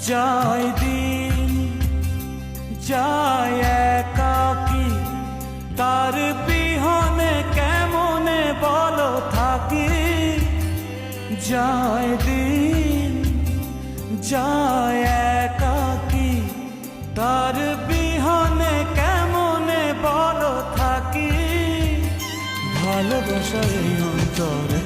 যায় দিন যায় একাকী, তার বিহনে কেমনে বলো থাকি। যায় দিন যায় একাকী, তার বিহনে কেমনে বলো থাকি। ভালোবাসার এই অন্তরে